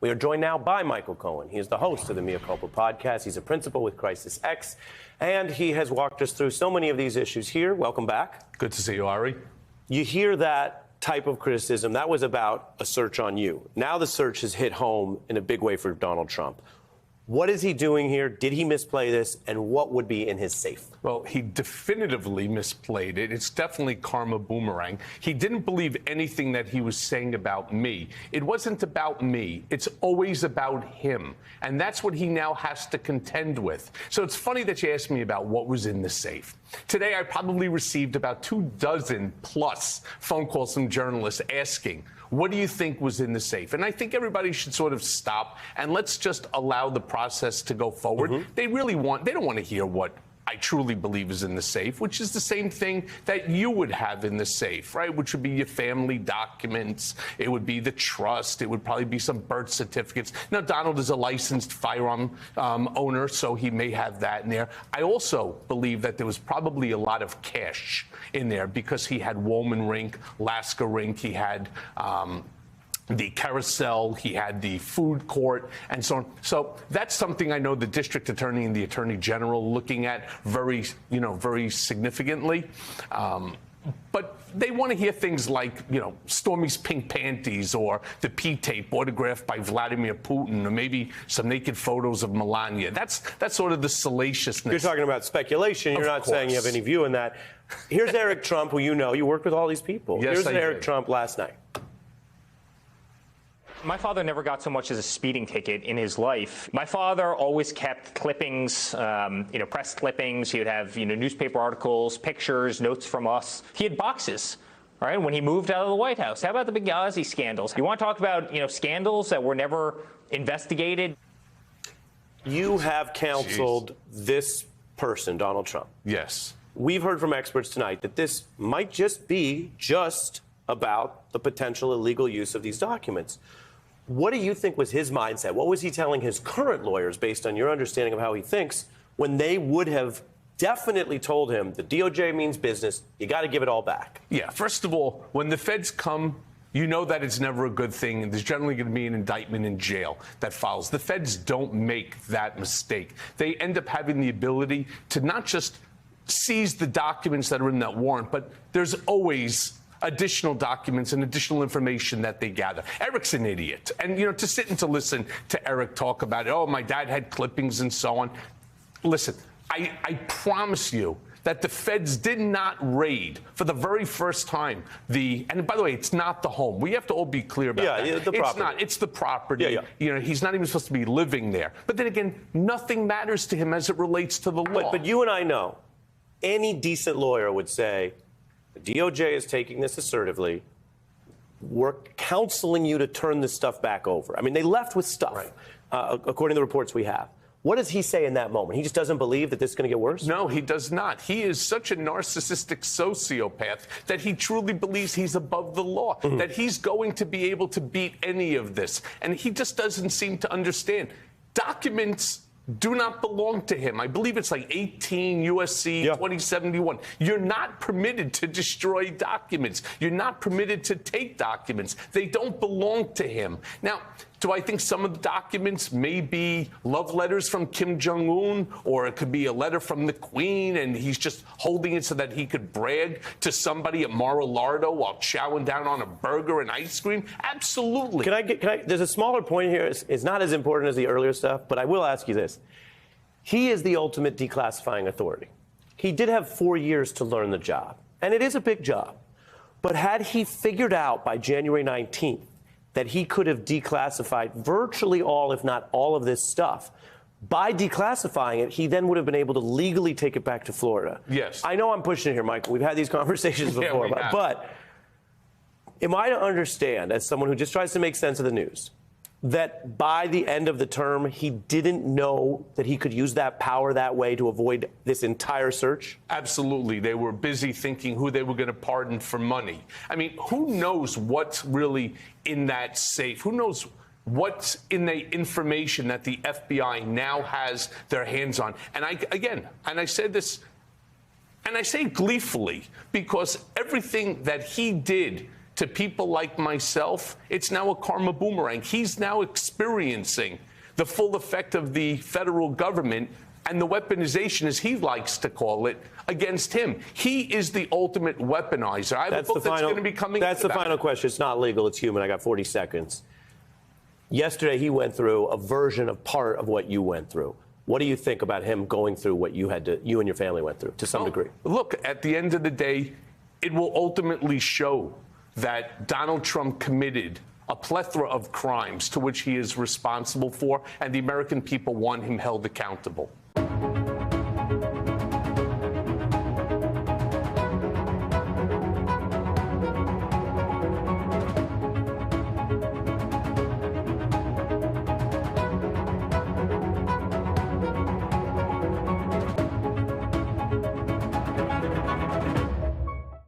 We are joined now by Michael Cohen. He is the host of the Mea Culpa podcast. He's a principal with Crisis X, and he has walked us through so many of these issues here. Welcome back. Good to see you, Ari. You hear that type of criticism. That was about a search on you. Now the search has hit home in a big way for Donald Trump. What is he doing here? Did he misplay this? And what would be in his safe? Well, he definitively misplayed it. It's definitely karma boomerang. He didn't believe anything that he was saying about me. It wasn't about me. It's always about him. And that's what he now has to contend with. So it's funny that you asked me about what was in the safe. Today, I probably received about 24 plus phone calls from journalists asking, what do you think was in the safe? And I think everybody should sort of stop and let's just allow the process to go forward. They don't want to hear what I truly believe is in the safe, which is the same thing that you would have in the safe, right? Which would be your family documents. It would be the trust. It would probably be some birth certificates. Now, Donald is a licensed firearm owner, so he may have that in there. I also believe that there was probably a lot of cash in there because he had Woolman Rink, Lasker Rink, he had the carousel, he had the food court, and so on. So that's something I know the district attorney and the attorney general looking at very significantly. But they want to hear things like, Stormy's pink panties or the P-tape autographed by Vladimir Putin or maybe some naked photos of Melania. That's sort of the salaciousness. You're talking about speculation. You're not saying you have any view in that. Here's Eric Trump, who you worked with all these people. Yes, Here's Eric Trump last night. My father never got so much as a speeding ticket in his life. My father always kept clippings, press clippings. He would have, newspaper articles, pictures, notes from us. He had boxes, right, when he moved out of the White House. How about the Benghazi scandals? You want to talk about, scandals that were never investigated? You have counseled this person, Donald Trump. Yes. We've heard from experts tonight that this might just be about the potential illegal use of these documents. What do you think was his mindset? What was he telling his current lawyers, based on your understanding of how he thinks, when they would have definitely told him the DOJ means business, you got to give it all back? Yeah, first of all, when the feds come, you know that it's never a good thing, and there's generally going to be an indictment in jail that follows. The feds don't make that mistake. They end up having the ability to not just seize the documents that are in that warrant, but there's always additional documents and additional information that they gather. Eric's an idiot. And, to sit and to listen to Eric talk about it, oh, my dad had clippings and so on. Listen, I promise you that the feds did not raid for the very first time and by the way, it's not the home. We have to all be clear about that. Yeah, the property. It's not. It's the property. Yeah. He's not even supposed to be living there. But then again, nothing matters to him as it relates to the law. But you and I know, any decent lawyer would say, the DOJ is taking this assertively. We're counseling you to turn this stuff back over. I mean, they left with stuff, right, according to the reports we have. What does he say in that moment? He just doesn't believe that this is going to get worse? No, he does not. He is such a narcissistic sociopath that he truly believes he's above the law, that he's going to be able to beat any of this. And he just doesn't seem to understand. Documents do not belong to him. I believe it's like 18 USC 2071. You're not permitted to destroy documents. You're not permitted to take documents. They don't belong to him. Now, do I think some of the documents may be love letters from Kim Jong-un, or it could be a letter from the Queen, and he's just holding it so that he could brag to somebody at Mar-a-Lardo while chowing down on a burger and ice cream? Absolutely. Can I there's a smaller point here. It's not as important as the earlier stuff, but I will ask you this. He is the ultimate declassifying authority. He did have 4 years to learn the job, and it is a big job. But had he figured out by January 19th that he could have declassified virtually all, if not all, of this stuff, by declassifying it, he then would have been able to legally take it back to Florida. Yes. I know I'm pushing it here, Michael. We've had these conversations before. But am I to understand, as someone who just tries to make sense of the news, that by the end of the term, he didn't know that he could use that power that way to avoid this entire search? Absolutely. They were busy thinking who they were going to pardon for money. I mean, who knows what's really in that safe? Who knows what's in the information that the FBI now has their hands on? And I said this, and I say gleefully, because everything that he did to people like myself, it's now a karma boomerang. He's now experiencing the full effect of the federal government and the weaponization, as he likes to call it, against him. He is the ultimate weaponizer. I have a book that's going to be coming. That's the final question. It's not legal. It's human. I got 40 seconds. Yesterday, he went through a version of part of what you went through. What do you think about him going through what you and your family went through to some degree? Look, at the end of the day, it will ultimately show that Donald Trump committed a plethora of crimes to which he is responsible for, and the American people want him held accountable.